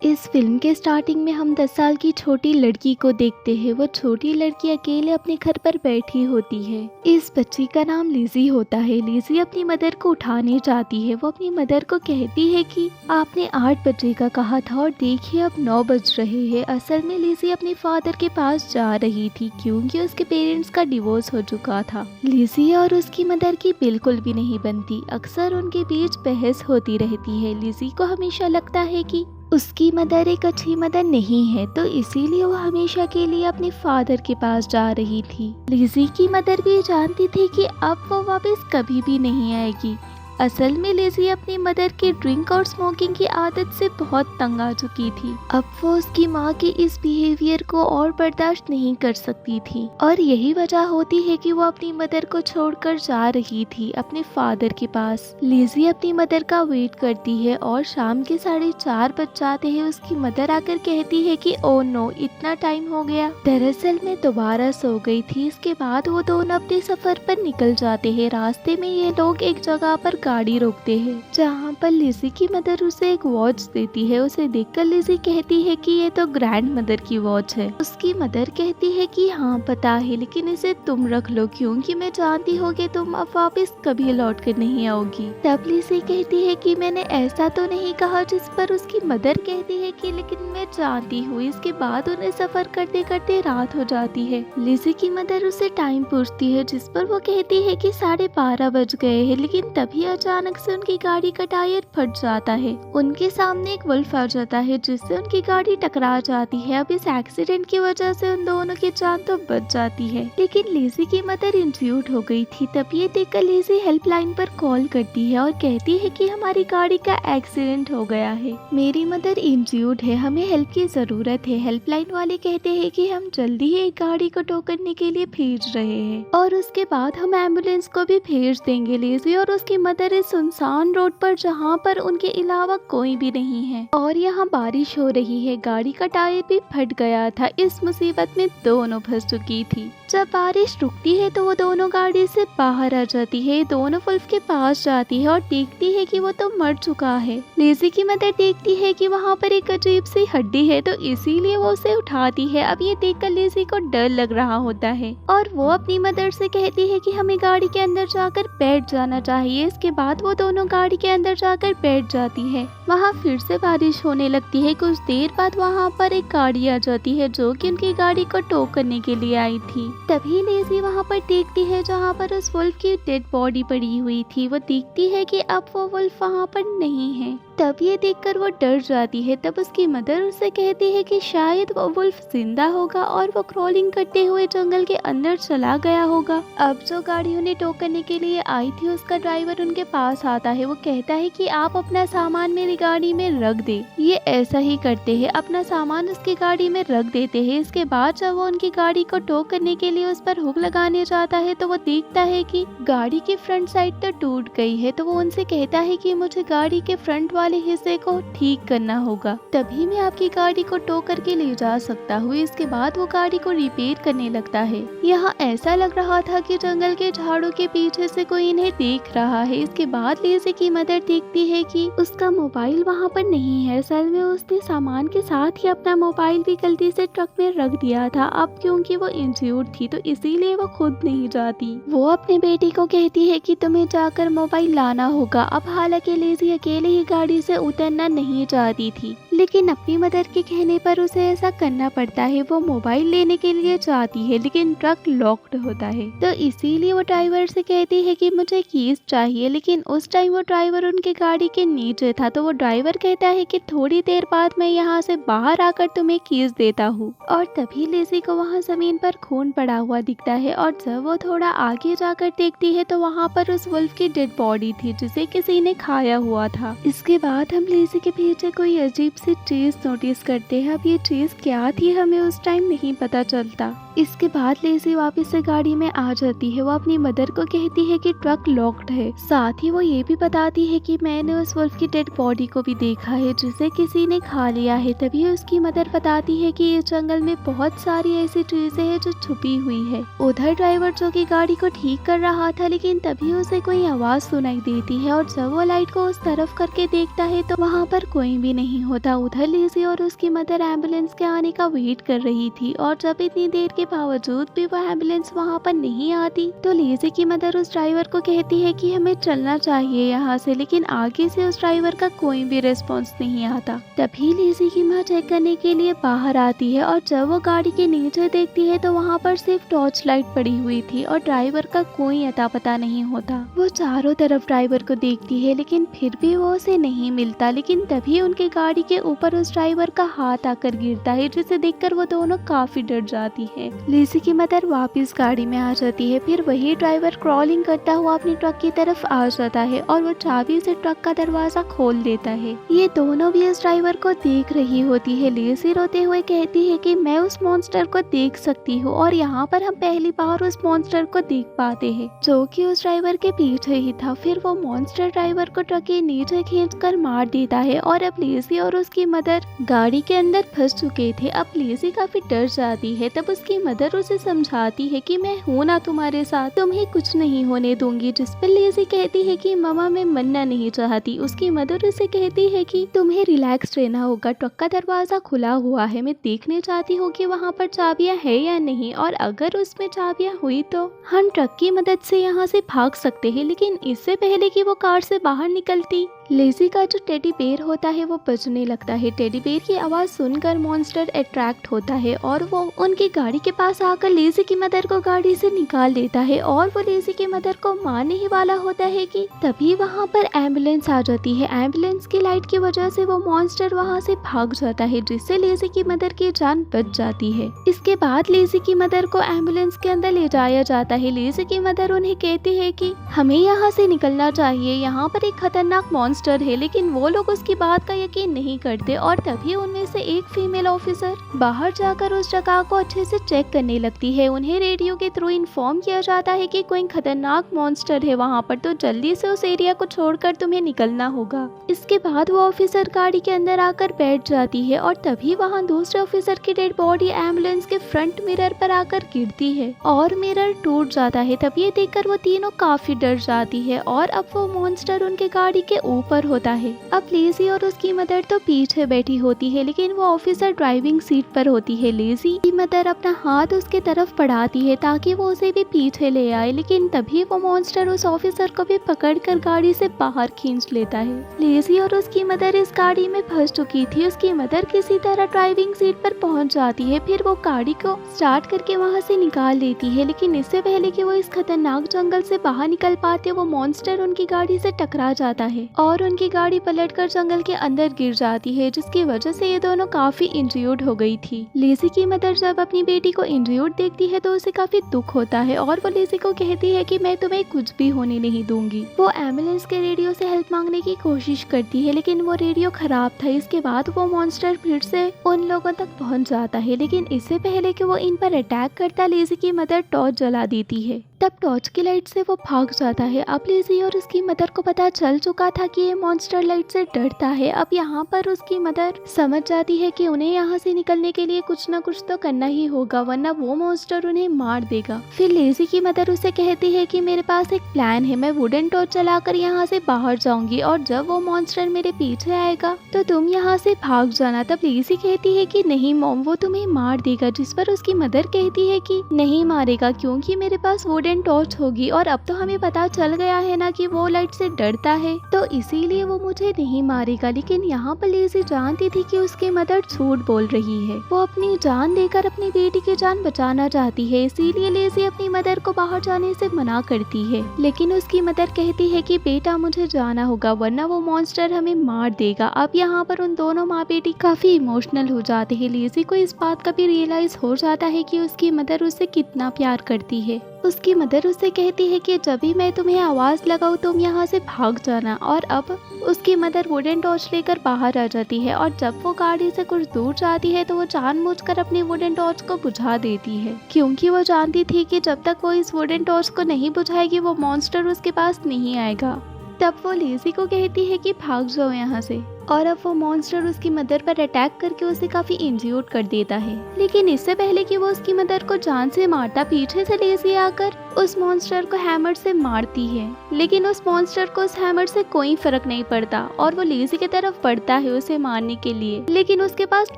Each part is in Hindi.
इस फिल्म के स्टार्टिंग में हम 10 साल की छोटी लड़की को देखते हैं। वो छोटी लड़की अकेले अपने घर पर बैठी होती है। इस बच्ची का नाम लिज़ी होता है। लिज़ी अपनी मदर को उठाने जाती है। वो अपनी मदर को कहती है कि आपने 8 बजे का कहा था और देखिए अब 9 बज रहे हैं। असल में लिज़ी अपने फादर के पास जा रही थी क्योंकि उसके पेरेंट्स का डिवोर्स हो चुका था। लिज़ी और उसकी मदर की बिल्कुल भी नहीं बनती। अक्सर उनके बीच बहस होती रहती है। लिज़ी को हमेशा लगता है कि उसकी मदर एक अच्छी मदर नहीं है, तो इसीलिए वो हमेशा के लिए अपने फादर के पास जा रही थी। लिज़ी की मदर भी जानती थी कि अब वो वापस कभी भी नहीं आएगी। असल में लिज़ी अपनी मदर की ड्रिंक और स्मोकिंग की आदत से बहुत तंग आ चुकी थी। अब वो उसकी माँ के इस बिहेवियर को और बर्दाश्त नहीं कर सकती थी और यही वजह होती है कि वो अपनी मदर को छोड़कर जा रही थी अपने फादर के पास। लिज़ी अपनी मदर का वेट करती है और शाम के 4:30 बज जाते हैं। उसकी मदर आकर कहती है कि ओ नो, इतना टाइम हो गया। दरअसल मैं दोबारा सो गई थी। इसके बाद वो दोनों अपने सफर पर निकल जाते हैं। रास्ते में ये लोग एक जगह पर गाड़ी रोकते हैं जहाँ पर लिज़ी की मदर उसे एक वॉच देती है। उसे देखकर लिज़ी कहती है कि ये तो ग्रैंड मदर की वॉच है। उसकी मदर कहती है कि हाँ पता है, लेकिन इसे तुम रख लो क्योंकि मैं जानती हूँ कि तुम अब वापस कभी लौट कर नहीं आओगी। तब लिज़ी कहती है कि मैंने ऐसा तो नहीं कहा, जिस पर उसकी मदर कहती है कि लेकिन मैं जानती हूँ। इसके बाद उन्हें सफर करते करते रात हो जाती है। लिज़ी की मदर उसे टाइम पूछती है, जिस पर वो कहती है कि 12:30 बज गए हैं, लेकिन तभी अचानक से उनकी गाड़ी का टायर फट जाता है। उनके सामने एक वुल्फ आ जाता है जिससे उनकी गाड़ी टकरा जाती है। अब इस एक्सीडेंट की वजह से उन दोनों की जान तो बच जाती है, लेकिन लिज़ी की मदर इंज्यूर्ड हो गई थी। तब ये देखकर लिज़ी हेल्पलाइन पर कॉल करती है और कहती है कि हमारी गाड़ी का एक्सीडेंट हो गया है, मेरी मदर इंज्यूर्ड है, हमें हेल्प की जरूरत है। हेल्पलाइन वाले कहते हैं कि हम जल्दी ही एक गाड़ी को टो करने के लिए भेज रहे हैं और उसके बाद हम एम्बुलेंस को भी भेज देंगे। लिज़ी और उसकी मदर इस सुनसान रोड पर जहाँ पर उनके अलावा कोई भी नहीं है और यहाँ बारिश हो रही है। गाड़ी का टायर भी फट गया था। इस मुसीबत में दोनों फंस चुकी थी। जब बारिश रुकती है तो वो दोनों गाड़ी से बाहर आ जाती है। दोनों वुल्फ के पास जाती है और देखती है कि वो तो मर चुका है। लिज़ी की मदर देखती है कि वहाँ पर एक अजीब सी हड्डी है, तो इसीलिए वो उसे उठाती है। अब ये देखकर लिज़ी को डर लग रहा होता है और वो अपनी मदर से कहती है कि हमें गाड़ी के अंदर जाकर बैठ जाना चाहिए। इसके बाद वो दोनों गाड़ी के अंदर जाकर बैठ जाती है। वहाँ फिर से बारिश होने लगती है। कुछ देर बाद वहाँ पर एक गाड़ी आ जाती है जो कि उनकी गाड़ी को टो करने के लिए आई थी। तभी लिज़ी वहाँ पर देखती है जहाँ पर उस वुल्फ की डेड बॉडी पड़ी हुई थी। वो देखती है कि अब वो वुल्फ वहाँ पर नहीं है। तब ये देखकर वो डर जाती है। तब उसकी मदर उसे कहती है कि शायद वो वुल्फ जिंदा होगा और वो क्रॉलिंग करते हुए जंगल के अंदर चला गया होगा। अब जो गाड़ी उन्हें टो करने के लिए आई थी उसका ड्राइवर उनके पास आता है। वो कहता है कि आप अपना सामान मेरी गाड़ी में रख दे। ये ऐसा ही करते हैं, अपना सामान उसकी गाड़ी में रख देते हैं। इसके बाद जब वो उनकी गाड़ी को टो करने के लिए उस पर हुक लगाने जाता है तो वो देखता है कि गाड़ी की फ्रंट साइड तो टूट गई है। तो वो उनसे कहता है कि मुझे गाड़ी के फ्रंट वाले हिस्से को ठीक करना होगा, तभी मैं आपकी गाड़ी को टो करके ले जा सकता हूँ। इसके बाद वो गाड़ी को रिपेयर करने लगता है। यहाँ ऐसा लग रहा था कि जंगल के झाड़ों के पीछे से कोई इन्हें देख रहा है। इसके बाद लिज़ी की मदर देखती है कि उसका मोबाइल वहाँ पर नहीं है। असल में उसने सामान के साथ ही अपना मोबाइल भी गलती से ट्रक में रख दिया था। अब क्योंकि वो इंज्यूर्ड थी तो इसीलिए वो खुद नहीं जाती। वो अपने बेटी को कहती है कि तुम्हें जाकर मोबाइल लाना होगा। अब हालांकि लिज़ी अकेले ही गाड़ी से उतरना नहीं चाहती थी, लेकिन अपनी मदर के कहने पर उसे ऐसा करना पड़ता है। वो मोबाइल लेने के लिए जाती है लेकिन ट्रक लॉक्ड होता है, तो इसीलिए वो ड्राइवर से कहती है कि मुझे कीज चाहिए। लेकिन उस टाइम वो ड्राइवर उनके गाड़ी के नीचे था। तो वो ड्राइवर कहता है कि थोड़ी देर बाद मैं यहाँ से बाहर आकर तुम्हें कीज देता हूँ। और तभी लिज़ी को वहाँ जमीन पर खून पड़ा हुआ दिखता है और जब वो थोड़ा आगे जाकर देखती है तो वहाँ पर उस वुल्फ की डेड बॉडी थी जिसे किसी ने खाया हुआ था। इसके बाद हम लिज़ी के पीछे कोई अजीब सी चीज नोटिस करते हैं। अब ये चीज क्या थी हमें उस टाइम नहीं पता चलता। इसके बाद लिज़ी वापस से गाड़ी में आ जाती है। वो अपनी मदर को कहती है कि ट्रक लॉक्ड है। साथ ही वो ये भी बताती है कि मैंने उस वुल्फ की डेड बॉडी को भी देखा है जिसे किसी ने खा लिया है। तभी उसकी मदर बताती है कि इस जंगल में बहुत सारी ऐसी चीजें हैं जो छुपी हुई है। उधर ड्राइवर जो कि गाड़ी को ठीक कर रहा था, लेकिन तभी उसे कोई आवाज सुनाई देती है और जब वो लाइट को उस तरफ करके देखता है तो वहाँ पर कोई भी नहीं होता। उधर लेज़ी और उसकी मदर एम्बुलेंस के आने का वेट कर रही थी और जब इतनी देर के बावजूद भी वो एम्बुलेंस वहाँ पर नहीं आती तो लेज़ी की मदर उस ड्राइवर को कहती है कि हमें चलना चाहिए यहाँ से, लेकिन आगे से उस ड्राइवर का कोई भी रिस्पॉन्स नहीं आता। तभी लेज़ी की माँ चेक करने के लिए बाहर आती है और जब वो गाड़ी के नीचे देखती है तो वहाँ पर सिर्फ टॉर्च लाइट पड़ी हुई थी और ड्राइवर का कोई अता पता नहीं होता। वो चारों तरफ ड्राइवर को देखती है लेकिन फिर भी वो उसे नहीं मिलता। लेकिन तभी उनके गाड़ी के ऊपर उस ड्राइवर का हाथ आकर गिरता है, जिसे देखकर वो दोनों काफी डर जाती है। लेज़ी की मदर वापस गाड़ी में आ जाती है। फिर वही ड्राइवर क्रॉलिंग करता हुआ अपनी ट्रक की तरफ आ जाता है और वो चाबी से ट्रक का दरवाजा खोल देता है। ये दोनों भी उस ड्राइवर को देख रही होती है। लेज़ी रोते हुए कहती है कि मैं उस मॉन्स्टर को देख सकती हूँ और यहाँ पर हम पहली बार उस मॉन्स्टर को देख पाते हैं जो कि उस ड्राइवर के पीछे ही था। फिर वो मॉन्स्टर ड्राइवर को ट्रक के नीचे खींचकर मार देता है और अब लेज़ी और उसकी मदर गाड़ी के अंदर फंस चुके थे। अब लेज़ी काफी डर जाती है। तब उसकी मदर उसे समझाती है कि मैं हूँ ना तुम्हारे साथ, तुम्हें कुछ नहीं होने दूंगी। जिस पर लेज़ी कहती है कि मम्मा मैं मरना नहीं चाहती। उसकी मदर उसे कहती है कि तुम्हें रिलैक्स रहना होगा, ट्रक का दरवाजा खुला हुआ है, मैं देखने चाहती हूँ कि वहाँ पर चाबियाँ है या नहीं, और अगर उसमें चाबियाँ हुई तो हम ट्रक की मदद से यहाँ से भाग सकते हैं। लेकिन इससे पहले कि वो कार से बाहर निकलती लेज़ी का जो टेडी बेयर होता है वो बजने लगता है। टेडी बेयर की आवाज सुनकर मॉन्स्टर अट्रैक्ट होता है और वो उनकी गाड़ी के पास आकर लेज़ी की मदर को गाड़ी से निकाल देता है और वो लेज़ी की मदर को मारने ही वाला होता है कि तभी वहाँ पर एम्बुलेंस आ जाती है। एम्बुलेंस की लाइट की वजह से वो मॉन्स्टर वहाँ से भाग जाता है, जिससे लेज़ी की मदर की जान बच जाती है। इसके बाद लेज़ी की मदर को एम्बुलेंस के अंदर ले जाया जाता है। लेज़ी की मदर उन्हें कहती है कि हमें यहाँ से निकलना चाहिए, यहाँ पर एक खतरनाक मॉन्स्टर है। लेकिन वो लोग उसकी बात का यकीन नहीं करते और तभी उनमें से एक फीमेल ऑफिसर बाहर जाकर उस जगह को अच्छे से चेक करने लगती है। उन्हें रेडियो के थ्रू इन्फॉर्म किया जाता है कि कोई खतरनाक मॉन्स्टर है वहाँ पर, तो जल्दी से उस एरिया को छोड़कर तुम्हें निकलना होगा। इसके बाद वो ऑफिसर गाड़ी के अंदर आकर बैठ जाती है और तभी वहाँ दूसरे ऑफिसर की डेड बॉडी एम्बुलेंस के फ्रंट मिरर पर आकर गिरती है और मिरर टूट जाता है। तब ये देखकर वो तीनों काफी डर जाती है और अब वो मॉन्स्टर उनके गाड़ी के ऊपर होता है। अब लेज़ी और उसकी मदर तो पीछे बैठी होती है, लेकिन वो ऑफिसर ड्राइविंग सीट पर होती है। लेज़ी की मदर अपना हाथ उसके तरफ बढ़ाती है ताकि वो उसे भी पीछे ले आए, लेकिन तभी वो मॉन्स्टर उस ऑफिसर को भी पकड़कर गाड़ी से बाहर खींच लेता है। लेज़ी और उसकी मदर इस गाड़ी में फंस चुकी थी। उसकी मदर किसी तरह ड्राइविंग सीट पर पहुंच जाती है। फिर वो गाड़ी को स्टार्ट करके वहां से निकाल देती है, लेकिन इससे पहले कि वो इस खतरनाक जंगल से बाहर निकल पाते वो मॉन्स्टर उनकी गाड़ी से टकरा जाता है और उनकी गाड़ी पलटकर जंगल के अंदर गिर जाती है, जिसकी वजह से ये दोनों काफी इंजर्ड हो गई थी। लेज़ी की मदर जब अपनी बेटी को इंजर्ड देखती है तो उसे काफी दुख होता है और वो लेज़ी को कहती है कि मैं तुम्हें कुछ भी होने नहीं दूंगी। वो एम्बुलेंस के रेडियो से हेल्प मांगने की कोशिश करती है, लेकिन वो रेडियो खराब था। इसके बाद वो मॉन्स्टर फिर से उन लोगों तक पहुंच जाता है, लेकिन इससे पहले कि वो इन पर अटैक करता लेज़ी की मदर टॉर्च जला देती है। तब टॉर्च की लाइट से वो भाग जाता है। अब लेज़ी और उसकी मदर को पता चल चुका था कि ये मॉन्स्टर लाइट से डरता है। अब यहाँ पर उसकी मदर समझ जाती है कि उन्हें यहाँ से निकलने के लिए कुछ न कुछ तो करना ही होगा, वरना वो मॉन्स्टर उन्हें मार देगा। फिर लेज़ी की मदर उसे कहती है कि मेरे पास एक प्लान है, मैं वुडन टॉर्च चलाकर यहाँ से बाहर जाऊंगी और जब वो मॉन्स्टर मेरे पीछे आएगा तो तुम यहाँ से भाग जाना। तब लेज़ी कहती है कि नहीं मॉम, वो तुम्हें मार देगा। जिस पर उसकी मदर कहती है कि नहीं मारेगा, क्योंकि मेरे पास वुडन टॉर्च होगी और अब तो हमें पता चल गया है ना कि वो लाइट से डरता है, तो इसीलिए वो मुझे नहीं मारेगा। लेकिन यहाँ पर लेज़ी जानती थी कि उसकी मदर झूठ बोल रही है। वो अपनी जान देकर अपनी बेटी की जान बचाना चाहती है, इसीलिए लेज़ी अपनी मदर को बाहर जाने से मना करती है। लेकिन उसकी मदर कहती है कि बेटा मुझे जाना होगा, वरना वो मॉन्स्टर हमें मार देगा। अब यहाँ पर उन दोनों माँ बेटी काफी इमोशनल हो जाते हैं। लेज़ी को इस बात का भी रियलाइज हो जाता है कि उसकी मदर उसे कितना प्यार करती है। उसकी मदर उससे कहती है कि जब भी मैं तुम्हें आवाज लगाऊं तुम यहाँ से भाग जाना। और अब उसकी मदर वुडन टॉर्च लेकर बाहर आ जाती है और जब वो गाड़ी से कुछ दूर जाती है तो वो जानबूझकर अपनी वुडन टॉर्च को बुझा देती है, क्योंकि वो जानती थी कि जब तक वो इस वुडन टॉर्च को नहीं बुझाएगी वो मॉन्स्टर उसके पास नहीं आएगा। तब वो लेज़ी को कहती है कि भाग जाओ यहाँ से, और अब वो मॉन्स्टर उसकी मदर पर अटैक करके उसे काफी इंज्योर्ड कर देता है। लेकिन इससे पहले कि वो उसकी मदर को जान से मारता, पीछे से लेज़ी आकर उस मॉन्स्टर को हैमर से मारती है। लेकिन उस मॉन्स्टर को उस हैमर से कोई फर्क नहीं पड़ता और वो लेज़ी की तरफ बढ़ता है उसे मारने के लिए। लेकिन उसके पास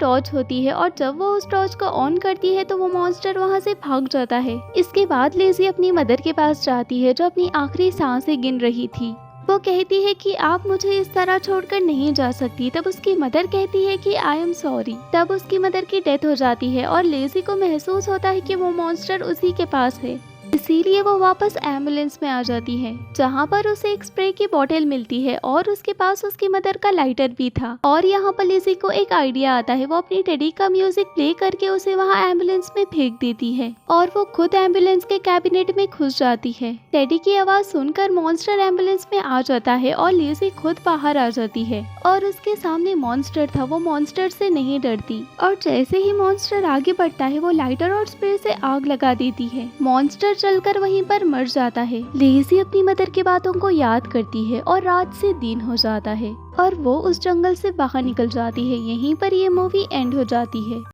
टॉर्च होती है और जब वो उस टॉर्च को ऑन करती है तो वो मॉन्स्टर वहाँ से भाग जाता है। इसके बाद लेज़ी अपनी मदर के पास जाती है जो अपनी आखिरी सांसें गिन रही थी। वो कहती है कि आप मुझे इस तरह छोड़कर नहीं जा सकती। तब उसकी मदर कहती है कि आई एम सॉरी। तब उसकी मदर की डेथ हो जाती है और लेज़ी को महसूस होता है कि वो मॉन्स्टर उसी के पास है, इसीलिए वो वापस एम्बुलेंस में आ जाती है जहाँ पर उसे एक स्प्रे की बोतल मिलती है और उसके पास उसकी मदर का लाइटर भी था। और यहाँ पर लेज़ी को एक आइडिया आता है, वो अपनी टेडी का म्यूजिक प्ले करके उसे वहाँ एम्बुलेंस में फेंक देती है और वो खुद एम्बुलेंस के कैबिनेट में घुस जाती है। टेडी की आवाज सुनकर मॉन्स्टर एम्बुलेंस में आ जाता है और लेज़ी खुद बाहर आ जाती है और उसके सामने मॉन्स्टर था। वो मॉन्स्टर से नहीं डरती और जैसे ही मॉन्स्टर आगे बढ़ता है वो लाइटर और स्प्रे से आग लगा देती है। मॉन्स्टर चलकर वहीं पर मर जाता है। लेज़ी अपनी मदर की बातों को याद करती है और रात से दिन हो जाता है और वो उस जंगल से बाहर निकल जाती है। यहीं पर ये मूवी एंड हो जाती है।